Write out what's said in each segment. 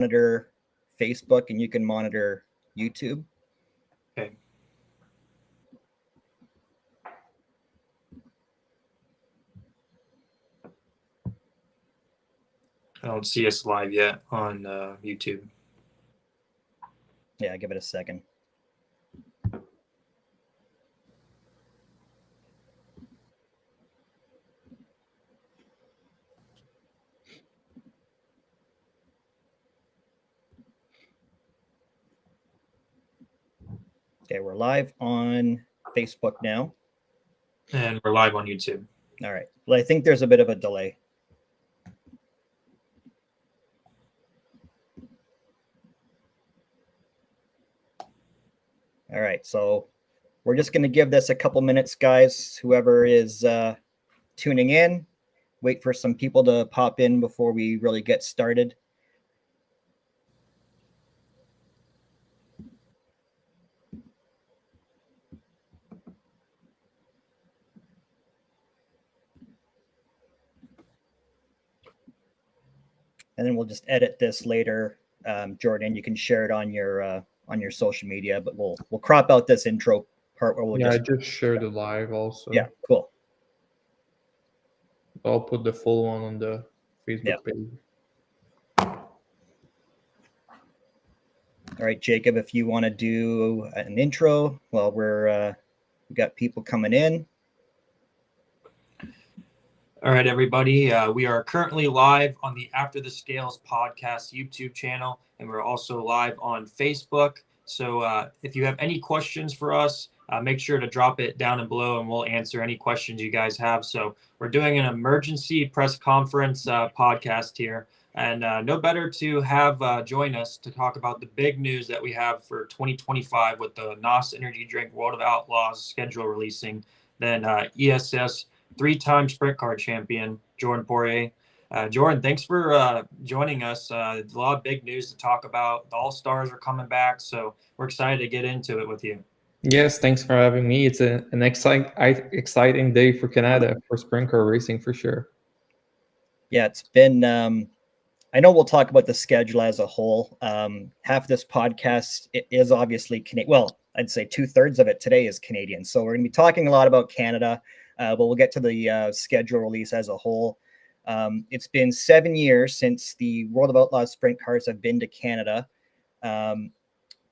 monitor Facebook and you can monitor YouTube. Okay. I don't see us live yet on YouTube. Yeah, give it a second. Okay, we're live on Facebook now. And we're live on YouTube. All right. Well, I think there's a bit of a delay. All right, so we're just going to give this a couple minutes, guys. Whoever is tuning in, wait for some people to pop in before we really get started. And then we'll just edit this later. Jordan, you can share it on your social media, but we'll crop out this intro part where we'll I just shared the live also. Yeah, cool. I'll put the full one on the Facebook page. All right, Jacob, if you want to do an intro while we got people coming in. All right, everybody. We are currently live on the After the Scales podcast YouTube channel, and we're also live on Facebook. So if you have any questions for us, make sure to drop it down below, and we'll answer any questions you guys have. So we're doing an emergency press conference podcast here, and no better to have join us to talk about the big news that we have for 2025 with the NOS Energy Drink World of Outlaws schedule releasing than ESS three-time sprint car champion, Jordan POIRER. Jordan, thanks for joining us. A lot of big news to talk about. The All-Stars are coming back, so we're excited to get into it with you. Yes, thanks for having me. It's an exciting day for Canada for sprint car racing for sure. Yeah, it's been, I know we'll talk about the schedule as a whole. Half this podcast is obviously Canadian. Well, I'd say 2/3 of it today is Canadian. So we're going to be talking a lot about Canada. But we'll get to the schedule release as a whole. It's been 7 years since the World of Outlaws sprint cars have been to Canada.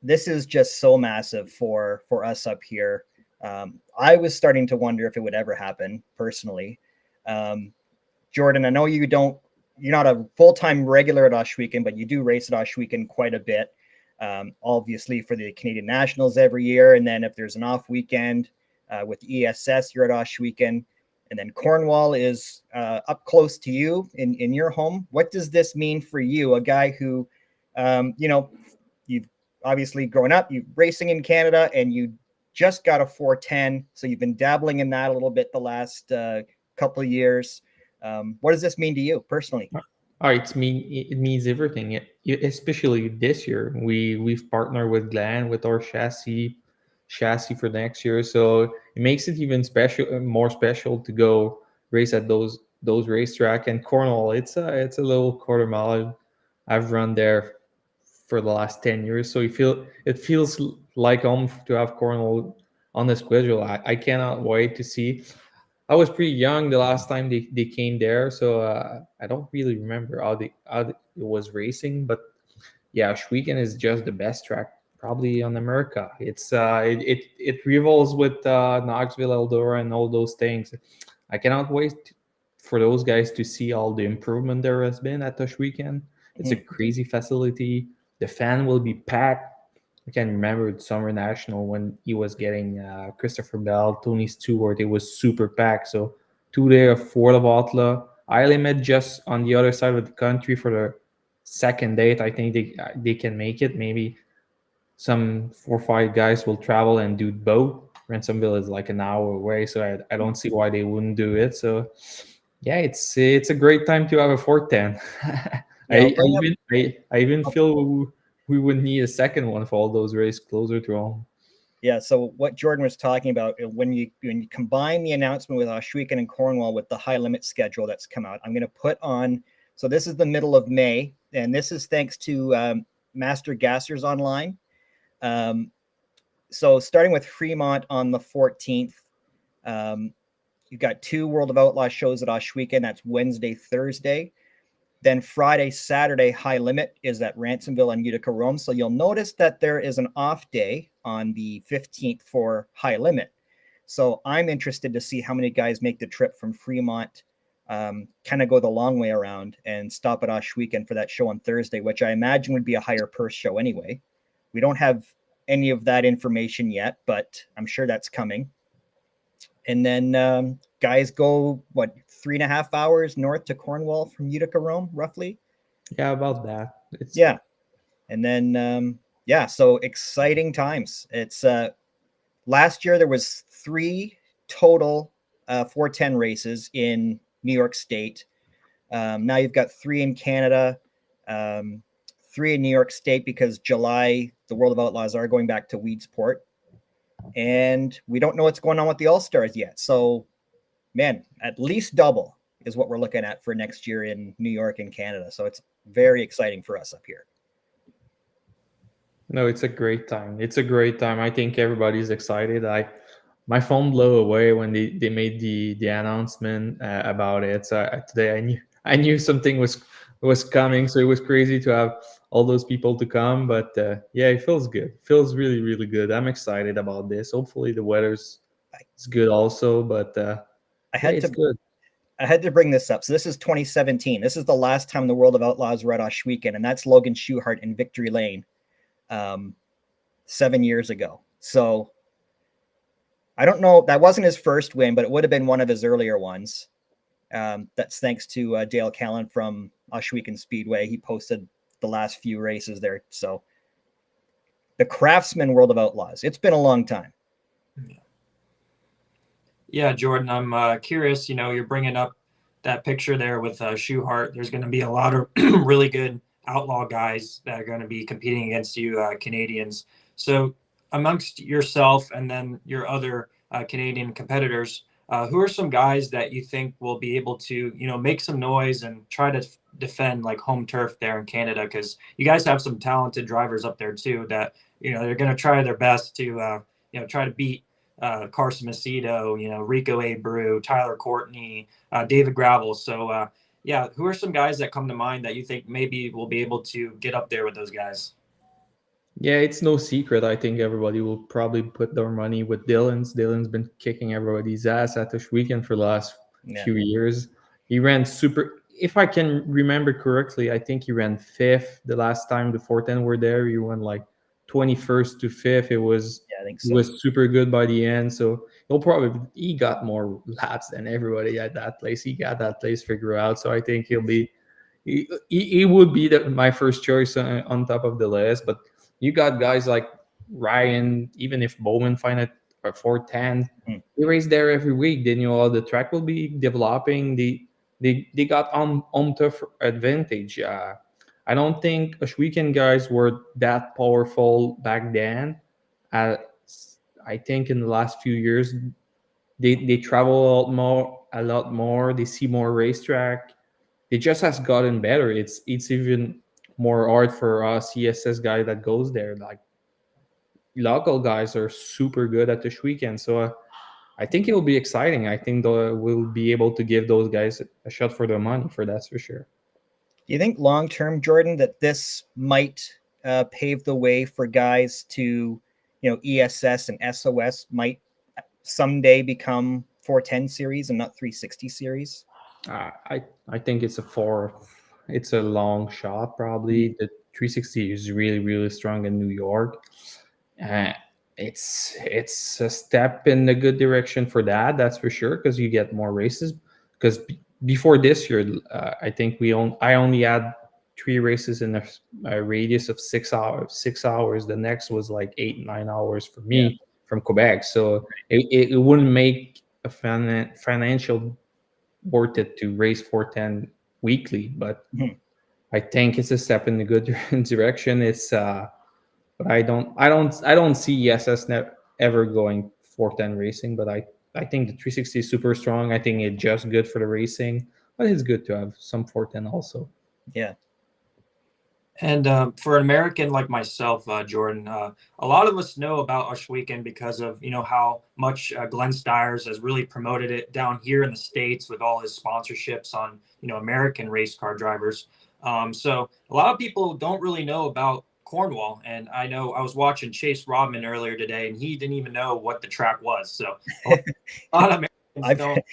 This is just so massive for us up here. I was starting to wonder if it would ever happen personally. Jordan, I know you're not a full-time regular at Ohsweken, but you do race at Ohsweken quite a bit. Obviously for the Canadian Nationals every year. And then if there's an off weekend, with ESS, you're at Ohsweken, and then Cornwall is up close to you in your home. What does this mean for you, a guy who, you've obviously grown up, you're racing in Canada, and you just got a 410, so you've been dabbling in that a little bit the last couple of years. What does this mean to you personally? It means everything, especially this year. We've partnered with Glenn with our chassis for next year, so it makes it even more special to go race at those racetrack. And Cornwall, it's a little quarter mile. I've run there for the last 10 years, so it feels like home to have Cornwall on the schedule. I cannot wait to see. I was pretty young the last time they came there, so I don't really remember how it was racing, but yeah, Ohsweken is just the best track probably on America. It's it revolves with Knoxville, Eldora, and all those things. I cannot wait for those guys to see all the improvement there has been at Ohsweken. It's a crazy facility. The fan will be packed. I can remember the Summer National when he was getting Christopher Bell, Tony Stewart. It was super packed. So 2 days of Fort of Atla. I met just on the other side of the country for the second date. I think they can make it. Maybe some 4 or 5 guys will travel and do both. Ransomville is like an hour away, so I don't see why they wouldn't do it. So yeah, it's a great time to have a 410. I even feel we would need a second one for all those races closer to home. Yeah, so what Jordan was talking about, when you combine the announcement with Ohsweken and Cornwall with the high limit schedule that's come out, I'm going to put on, so this is the middle of May. and this is thanks to Master Gassers Online. So starting with Fremont on the 14th, you've got 2 World of Outlaws shows at Oshweekend. That's Wednesday, Thursday. Then Friday, Saturday, High Limit is at Ransomville and Utica Rome. So you'll notice that there is an off day on the 15th for High Limit. So I'm interested to see how many guys make the trip from Fremont, kind of go the long way around and stop at Oshweekend for that show on Thursday, which I imagine would be a higher purse show anyway. We don't have any of that information yet, but I'm sure that's coming. And then guys go, 3.5 hours north to Cornwall from Utica Rome, roughly? Yeah, about that. Yeah. And then, so exciting times. It's last year there was 3 total 410 races in New York State. Now you've got 3 in Canada, 3 in New York State, because July, the World of Outlaws are going back to Weedsport. And we don't know what's going on with the All-Stars yet. So, man, at least double is what we're looking at for next year in New York and Canada. So it's very exciting for us up here. No, it's a great time. It's a great time. I think everybody's excited. My phone blew away when they made the announcement about it. So today I knew something was coming. So it was crazy to have all those people to come. But yeah, it feels good. It feels really, really good. I'm excited about this. Hopefully the weather's it's good also. But it's good. I had to bring this up. So this is 2017. This is the last time the World of Outlaws were at Oshweekend, and that's Logan Schuchart in Victory Lane 7 years ago. So I don't know. That wasn't his first win, but it would have been one of his earlier ones. That's thanks to Dale Callan from Oshweekend Speedway. He posted the last few races there. So the Craftsman World of Outlaws. It's been a long time. Yeah, Jordan, I'm curious. You're bringing up that picture there with Schuchart. There's going to be a lot of really good outlaw guys that are going to be competing against you Canadians. So amongst yourself and then your other Canadian competitors, who are some guys that you think will be able to, make some noise and try to defend like home turf there in Canada? Because you guys have some talented drivers up there too that, they're going to try their best to, try to beat Carson Macedo, Rico Abreu, Tyler Courtney, David Gravel. So, who are some guys that come to mind that you think maybe will be able to get up there with those guys? Yeah, it's no secret. I think everybody will probably put their money with Dylan's. Dylan's been kicking everybody's ass at this weekend for the last few years. He ran super. If I can remember correctly, I think he ran 5th the last time the 410 were there. He went like 21st to 5th. It was I think so. It was super good by the end. So he got more laps than everybody at that place. He got that place figured out. So I think he would be my first choice on top of the list. But you got guys like Ryan, even if Bowman find it a 410, they race there every week. Then the track will be developing. They got on tough advantage. I don't think Oshweekend guys were that powerful back then. I think in the last few years they travel a lot more. They see more racetrack. It just has gotten better. It's even more hard for us CSS guy that goes there. Like local guys are super good at this weekend, so I think it will be exciting. I think we'll be able to give those guys a shot for their money. That's for sure. Do you think long term, Jordan, that this might pave the way for guys to, ESS and SOS might someday become 410 series and not 360 series? I think it's a long shot. Probably the 360 is really, really strong in New York. It's a step in the good direction for that. That's for sure, because you get more races. Because before this year, I think I only had 3 races in a radius of 6 hours. 6 hours. The next was like 8-9 hours for me from Quebec. So it wouldn't make a financial worth it to race 410 weekly, but I think it's a step in the good direction. It's but I don't see ESS ever going 410 racing, but I think the 360 is super strong. I think it's just good for the racing, but it's good to have some 410 also. Yeah. And for an American like myself, Jordan, a lot of us know about Weekend because of how much Glenn Stiers has really promoted it down here in the States with all his sponsorships on American race car drivers. So a lot of people don't really know about Cornwall, and I know I was watching Chase Rodman earlier today, and he didn't even know what the track was. So a lot of Americans I've don't.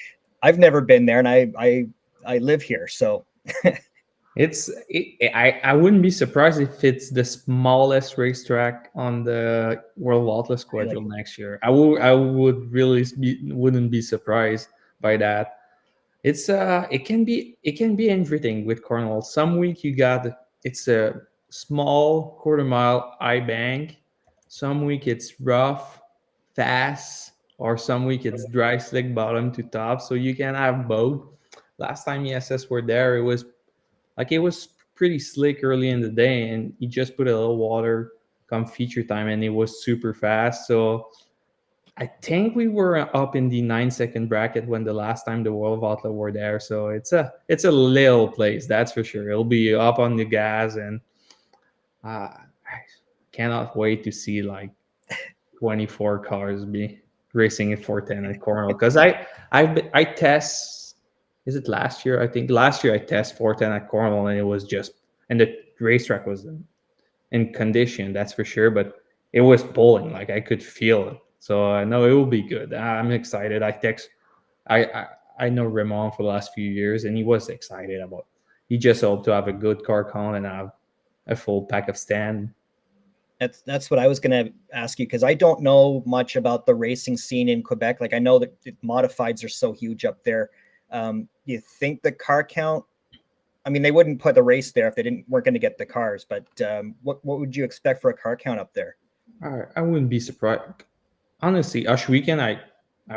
I've never been there, and I live here, so I wouldn't be surprised if it's the smallest racetrack on the World of Atlas schedule really, next year. I would really wouldn't be surprised by that. It can be everything with Cornwall. Some week it's a small quarter-mile high bank. Some week it's rough, fast, or some week it's dry slick bottom to top. So you can have both. Last time ESS were there, it was pretty slick early in the day, and you just put a little water come feature time, and it was super fast. So I think we were up in the 9 second bracket when the last time the World of Outlaw were there. So it's a little place, that's for sure. It'll be up on the gas, and I cannot wait to see like 24 cars be racing at 410 at Cornwall. Because I test. Is it last year? I think last year I test 410 at Cornwall, and it was just, and the racetrack was in condition, that's for sure. But it was pulling, like I could feel it. So I know it will be good. I'm excited. I I know Ramon for the last few years, and he was excited about. He just hoped to have a good car count and have a full pack of stand. that's what I was going to ask you, because I don't know much about the racing scene in Quebec. Like I know that the modifieds are so huge up there. You think the car count? I mean, they wouldn't put the race there if they weren't going to get the cars. But what would you expect for a car count up there? I wouldn't be surprised. Honestly, Ash Weekend, I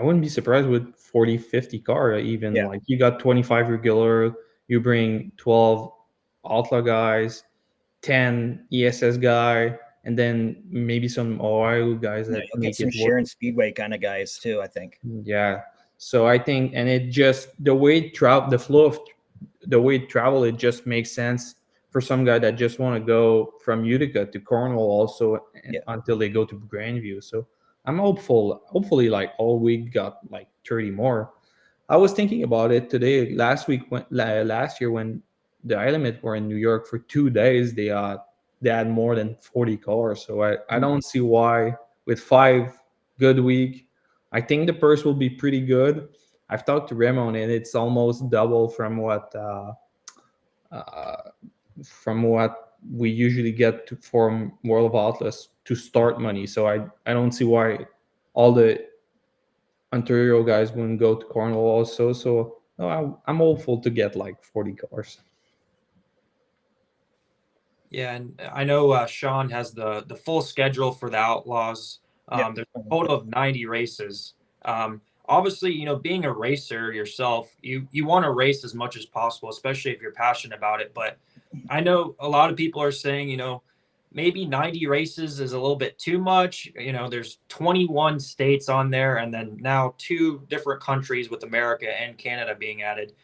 wouldn't be surprised with 40, 50 car even. Yeah, Like you got 25 regular, you bring 12 Outlaw guys, 10 ESS guy, and then maybe some OIU guys yeah, that you'll get make some it work. Sharon Speedway kind of guys too, I think. Yeah. So I think, and it just the way it travel, the flow of the way it travel, it just makes sense for some guy that just want to go from Utica to Cornwall also Yeah, until they go to Grandview. So I'm hopeful. Hopefully, like all week got like 30 more. I was thinking about it today. Last year when the iLimit were in New York for 2 days, they had more than 40 cars. So I don't see why with 5 good week. I think the purse will be pretty good. I've talked to Ramon, and it's almost double uh, from what we usually get from World of Atlas to start money. So I don't see why all the Ontario guys wouldn't go to Cornwall also. So no, I'm hopeful to get like 40 cars. Yeah, and I know Sean has the full schedule for the Outlaws. yeah. There's a total of 90 races. Obviously, being a racer yourself, you want to race as much as possible, especially if you're passionate about it. But I know a lot of people are saying, maybe 90 races is a little bit too much. There's 21 states on there, and then now 2 different countries with America and Canada being added.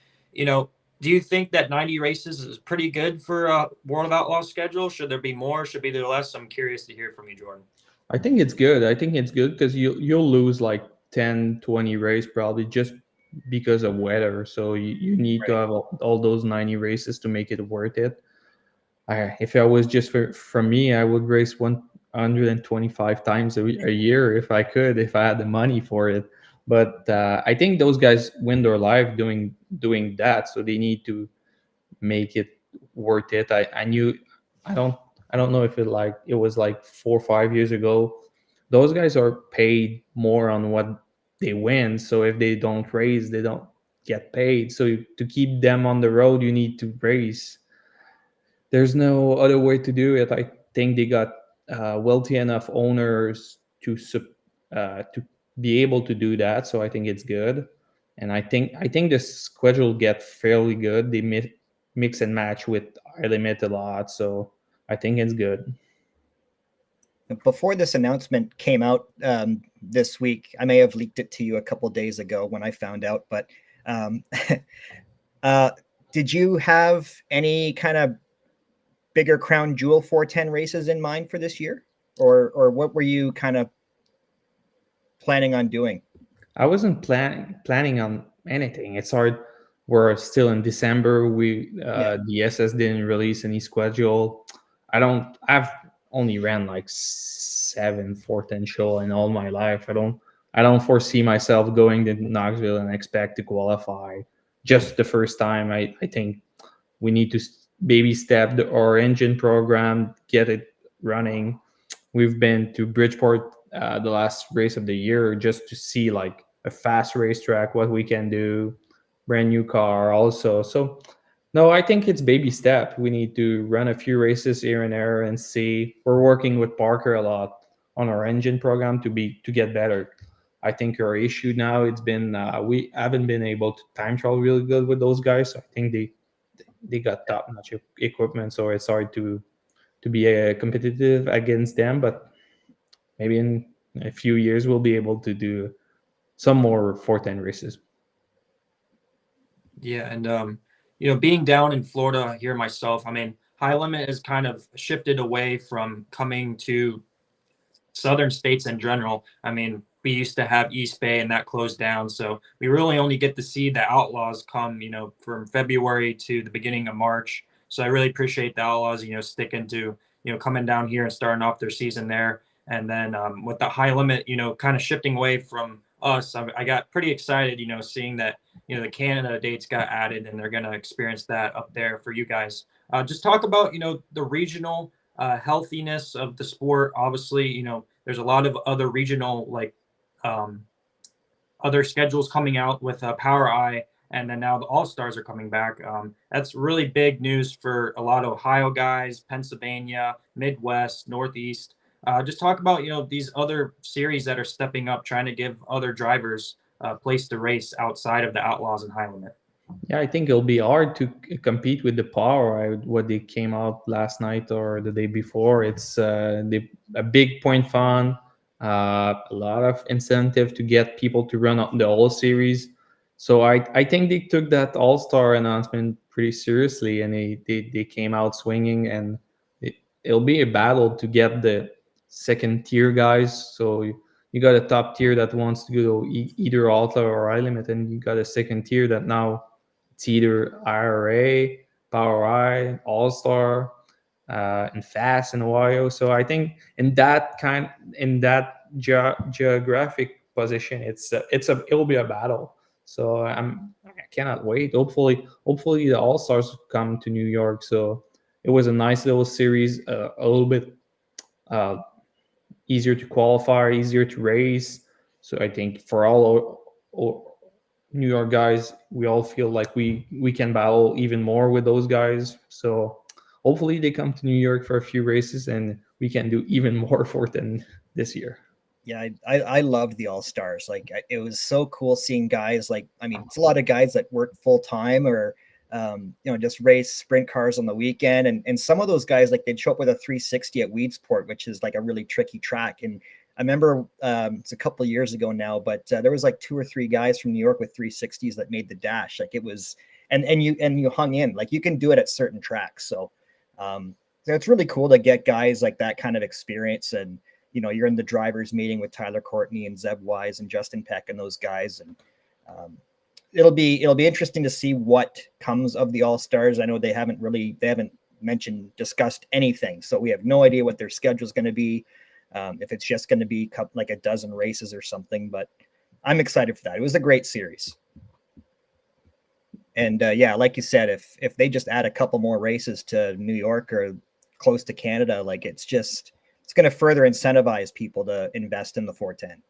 Do you think that 90 races is pretty good for a World of Outlaws schedule? Should there be more? Should be there less? I'm curious to hear from you, Jordan. I think it's good. I think it's good because you'll lose like 10, 20 race probably just because of weather. So you need to Right. have all those 90 races to make it worth it. If I was just for me, I would race 125 times a year if I could, if I had the money for it. But I think those guys win their life doing that, so they need to make it worth it. I knew I don't I don't know if it was like 4 or 5 years ago. Those guys are paid more on what they win. So if they don't race, they don't get paid. So to keep them on the road, you need to race. There's no other way to do it. I think they got wealthy enough owners to be able to do that. So I think it's good, and I think the schedule get fairly good. They mix and match with I limit a lot, so I think it's good. Before this announcement came out this week, I may have leaked it to you a couple days ago when I found out, but um, uh, did you have any kind of bigger crown jewel 410 races in mind for this year, or what were you kind of planning on doing? I wasn't planning on anything. It's hard. We're still in December. The SS didn't release any schedule. I've only ran like 7 410 show in all my life. I don't foresee myself going to Knoxville and expect to qualify just the first time. I think we need to baby step our engine program, get it running. We've been to Bridgeport the last race of the year just to see like a fast racetrack, what we can do, brand new car also. So no, I think it's baby step. We need to run a few races here and there and see. We're working with Parker a lot on our engine program to get better. I think our issue now it's been we haven't been able to time trial really good with those guys. So I think they got top notch equipment, so it's hard to be competitive against them. But maybe in a few years we'll be able to do some more 410 races. Yeah, and being down in Florida here myself, I mean, High Limit has kind of shifted away from coming to southern states in general. I mean, we used to have East Bay and that closed down, so we really only get to see the Outlaws come, from February to the beginning of March. So I really appreciate the Outlaws, sticking to, coming down here and starting off their season there. And then with the High Limit, kind of shifting away from us, I got pretty excited, seeing that, the Canada dates got added and they're going to experience that up there for you guys. Just talk about, the regional healthiness of the sport. Obviously, there's a lot of other regional, like other schedules coming out with Power Eye, and then now the All Stars are coming back. That's really big news for a lot of Ohio guys, Pennsylvania, Midwest, Northeast. Just talk about these other series that are stepping up, trying to give other drivers a place to race outside of the Outlaws and High Limit. Yeah, I think it'll be hard to compete with the Power. What they came out last night or the day before. It's a big point fund, a lot of incentive to get people to run up the whole series. So I think they took that All Star announcement pretty seriously, and they came out swinging, and it'll be a battle to get the second tier guys. So you got a top tier that wants to go either Alta or High Limit, and you got a second tier that now it's either IRA, Power Eye, All Star, and Fast in Ohio. So I think in that geographic position, it'll be a battle. So I cannot wait. Hopefully the All Stars come to New York. So it was a nice little series, a little bit easier to qualify, easier to race. So I think for all New York guys, we all feel like we can battle even more with those guys. So hopefully they come to New York for a few races and we can do even more for them this year. Yeah, I loved the All Stars. Like it was so cool seeing guys like, I mean, it's a lot of guys that work full time or just race sprint cars on the weekend, and some of those guys, like, they'd show up with a 360 at Weedsport, which is like a really tricky track. And I remember it's a couple of years ago now, but there was like 2 or 3 guys from New York with 360s that made the dash. Like it was, and you hung in. Like you can do it at certain tracks. So it's really cool to get guys like that kind of experience. And you're in the drivers meeting with Tyler Courtney and Zeb Wise and Justin Peck and those guys, and it'll be interesting to see what comes of the All Stars. I know they haven't discussed anything, so we have no idea what their schedule is going to be. If it's just going to be like a dozen races or something, but I'm excited for that. It was a great series. And like you said, if they just add a couple more races to New York or close to Canada, like it's going to further incentivize people to invest in the 410.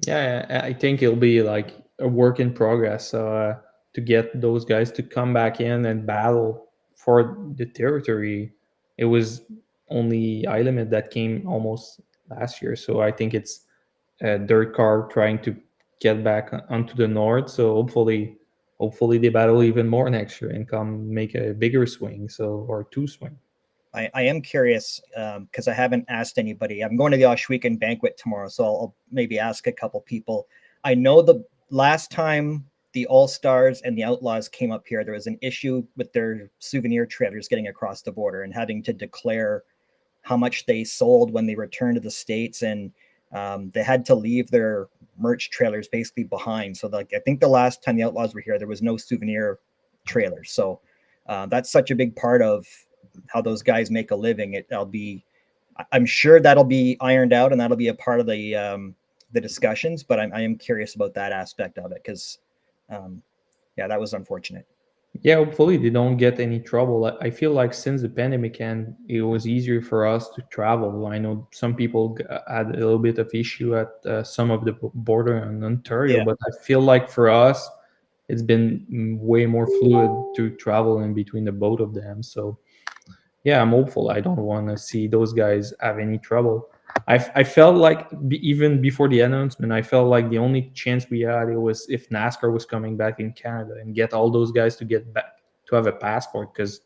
Yeah, I think it'll be like a work in progress. So to get those guys to come back in and battle for the territory, it was only High Limit that came almost last year. So I think it's a dirt car trying to get back onto the north. So hopefully they battle even more next year and come make a bigger swing. Or 2 swing. I am curious because I haven't asked anybody. I'm going to the Oshweekend banquet tomorrow, so I'll maybe ask a couple people. I know the last time the All-Stars and the Outlaws came up here, there was an issue with their souvenir trailers getting across the border and having to declare how much they sold when they returned to the States. And they had to leave their merch trailers basically behind. So like, I think the last time the Outlaws were here, there was no souvenir trailers. So that's such a big part of how those guys make a living. I'm sure that'll be ironed out and that'll be a part of the discussions, but I am curious about that aspect of it because, yeah, that was unfortunate. Yeah, hopefully they don't get any trouble. I feel like since the pandemic end, it was easier for us to travel. I know some people had a little bit of issue at some of the border in Ontario, Yeah. but I feel like for us, it's been way more fluid to travel in between the both of them. So yeah, I'm hopeful. I don't want to see those guys have any trouble. I felt like even before the announcement, I felt like the only chance we had it was if NASCAR was coming back in Canada and get all those guys to get back to have a passport, because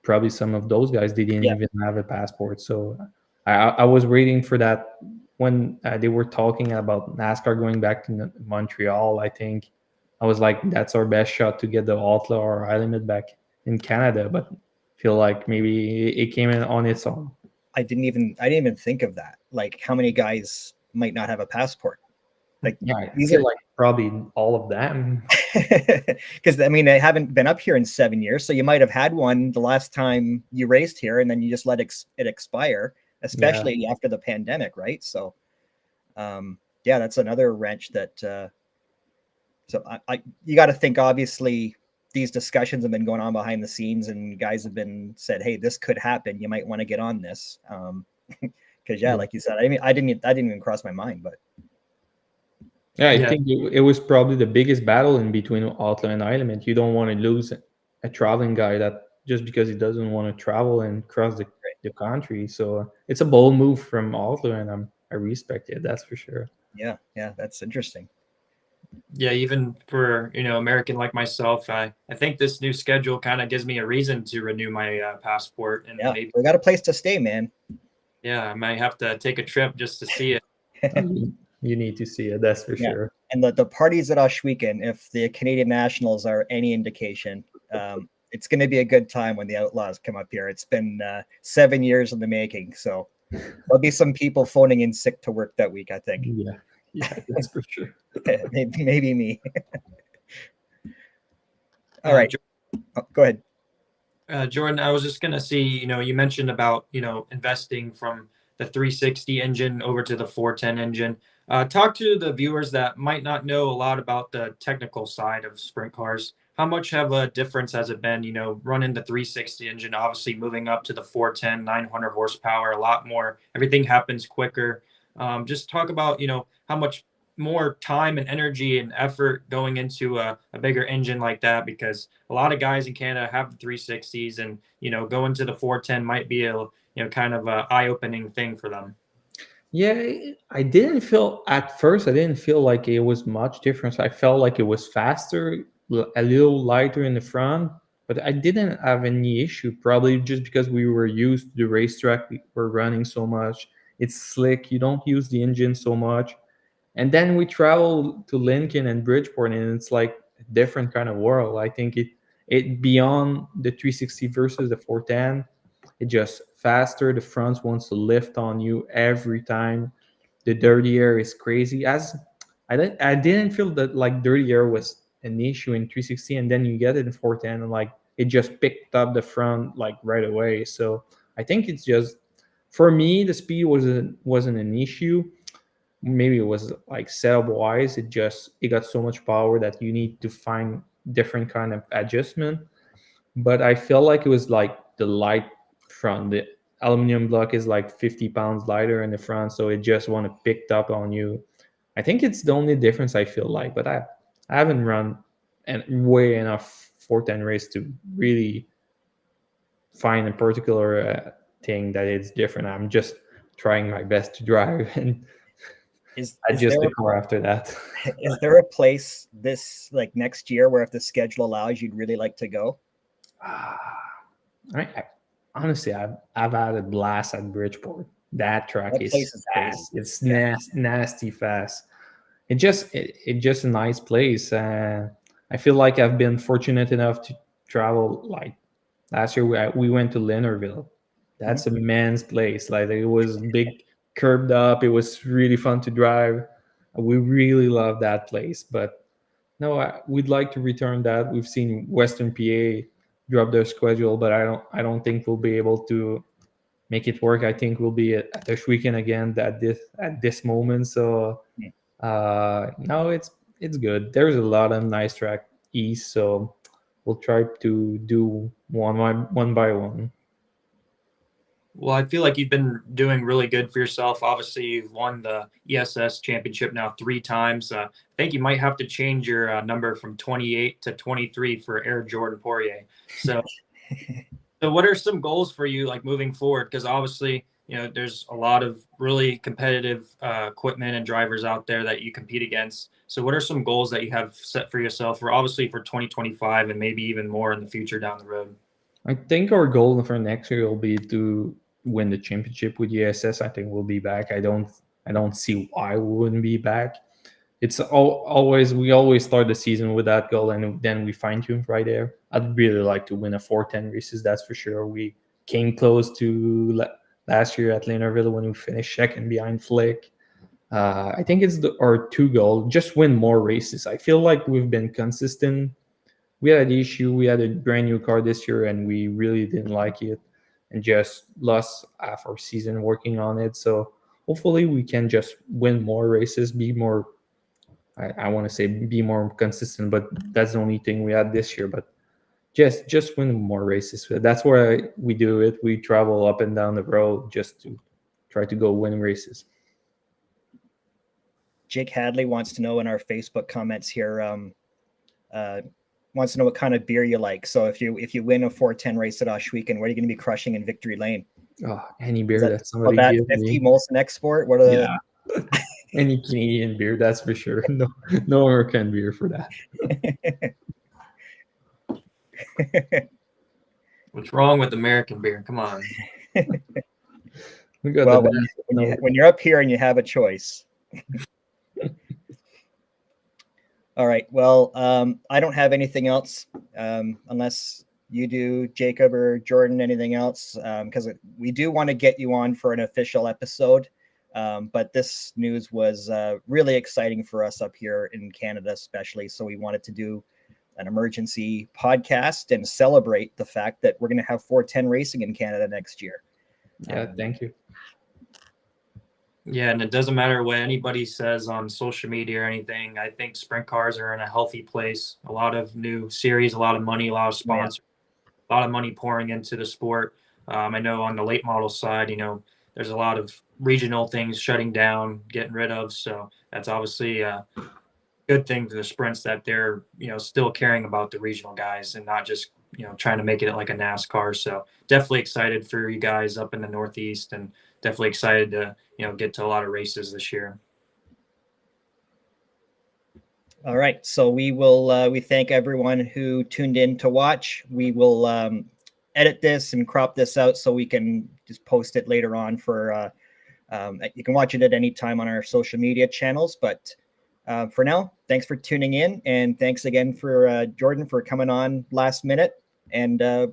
probably some of those guys they didn't Yeah. even have a passport. So I was waiting for that when they were talking about NASCAR going back to Montreal. I think I was like, that's our best shot to get the Outlaw or High Limit back in Canada, but feel like maybe it came in on its own. I didn't even think of that. Like how many guys might not have a passport? Like Yeah, I these feel are like probably all of them. because I mean, I haven't been up here in 7 years, so you might have had one the last time you raced here, and then you just let it expire, especially after the pandemic, right? So, yeah, that's another wrench that. So you got to think. Obviously, these discussions have been going on behind the scenes, and guys have been said, "Hey, this could happen. You might want to get on this." Because yeah, like you said, I mean, I didn't even cross my mind, but Yeah, I Yeah. think it was probably the biggest battle in between Outlaw and Element. You don't want to lose a traveling guy that just because he doesn't want to travel and cross the country. So it's a bold move from Outlaw, and I respect it. That's for sure. yeah, that's interesting. Yeah, even for American like myself, I think this new schedule kind of gives me a reason to renew my passport, and Yeah, maybe we got a place to stay, man. I might have to take a trip just to see it. You need to see it. That's for Yeah. sure. And the parties at Oshweekend, if the Canadian Nationals are any indication, it's going to be a good time when the Outlaws come up here. It's been 7 years in the making, so there'll be some people phoning in sick to work that week. I think Yeah, that's for sure. maybe me. All right, go ahead. Jordan, I was just gonna see, you mentioned about, investing from the 360 engine over to the 410 engine. Talk to the viewers that might not know a lot about the technical side of sprint cars. How much of a difference has it been, running the 360 engine, obviously moving up to the 410, 900 horsepower, a lot more, everything happens quicker. Just talk about, how much more time and energy and effort going into a bigger engine like that, because a lot of guys in Canada have the 360s, and going to the 410 might be a kind of a eye-opening thing for them. Yeah, I didn't feel at first. I didn't feel like it was much difference. I felt like it was faster, a little lighter in the front, but I didn't have any issue. Probably just because we were used to the racetrack, we were running so much. It's slick. You don't use the engine so much. And then we travel to Lincoln and Bridgeport, and it's like a different kind of world. I think it beyond the 360 versus the 410. It just faster. The front wants to lift on you every time. The dirty air is crazy. As I didn't feel that like dirty air was an issue in 360, and then you get it in 410, and like it just picked up the front like right away. So I think it's just for me the speed wasn't an issue. Maybe it was like setup wise. It got so much power that you need to find different kind of adjustment. But I felt like it was like the light front. The aluminum block is like 50 pounds lighter in the front, so it just want to picked up on you. I think it's the only difference I feel like, but I haven't run and way enough 410 race to really find a particular thing that it's different. I'm just trying my best to drive and Is adjust there the car after that. is there a place this like next year where if the schedule allows, you'd really like to go? I honestly, I've had a blast at Bridgeport. That track That is place is crazy. fast. It's Yeah. nasty fast. it's just a nice place. I feel like I've been fortunate enough to travel. Like last year, we went to Leonardville. That's a man's place. Like it was big, curved up. It was really fun to drive. We really love that place. But no, we'd like to return that. We've seen Western PA drop their schedule, but I don't think we'll be able to make it work. I think we'll be at this weekend again at this moment. So no, it's good. There's a lot of nice track east, so we'll try to do one by one. Well, I feel like you've been doing really good for yourself. Obviously, you've won the ESS championship now 3 times. I think you might have to change your number from 28 to 23 for Air Jordan Poirier. So, so what are some goals for you, like moving forward? Because obviously, there's a lot of really competitive equipment and drivers out there that you compete against. So, what are some goals that you have set for yourself, for obviously for 2025 and maybe even more in the future down the road? I think our goal for next year will be to win the championship with ESS. I think we'll be back. I don't see why we wouldn't be back. It's always we always start the season with that goal, and then we fine tune right there. I'd really like to win a 410 races. That's for sure. We came close to last year at Leonardville when we finished second behind Flick. I think it's our 2 goal. Just win more races. I feel like we've been consistent. We had an issue. We had a brand new car this year, and we really didn't like it, and just lost half our season working on it. So hopefully we can just win more races, be more. I want to say be more consistent, but that's the only thing we had this year. But just win more races. That's why we do it. We travel up and down the road just to try to go win races. Jake Hadley wants to know in our Facebook comments here, wants to know what kind of beer you like. So if you win a 410 race at Oshweekend, what are you going to be crushing in Victory Lane? Oh, any beer that somebody that gives 50 me. Molson Export? What are Yeah. Any Canadian beer, that's for sure. No American beer for that. What's wrong with American beer? Come on. We got Well, the when you're up here and you have a choice. All right. Well, I don't have anything else unless you do, Jacob or Jordan, anything else, because we do want to get you on for an official episode. But this news was really exciting for us up here in Canada, especially. So we wanted to do an emergency podcast and celebrate the fact that we're going to have 410 racing in Canada next year. Yeah, thank you. Yeah, and it doesn't matter what anybody says on social media or anything. I think sprint cars are in a healthy place. A lot of new series, a lot of money, a lot of sponsors, a lot of money pouring into the sport. I know on the late model side, there's a lot of regional things shutting down, getting rid of. So that's obviously a good thing for the sprints that they're, still caring about the regional guys and not just, trying to make it like a NASCAR. So definitely excited for you guys up in the Northeast, and definitely excited to, get to a lot of races this year. All right. So we thank everyone who tuned in to watch. We will edit this and crop this out so we can just post it later on for, you can watch it at any time on our social media channels. But for now, thanks for tuning in. And thanks again for Jordan for coming on last minute. And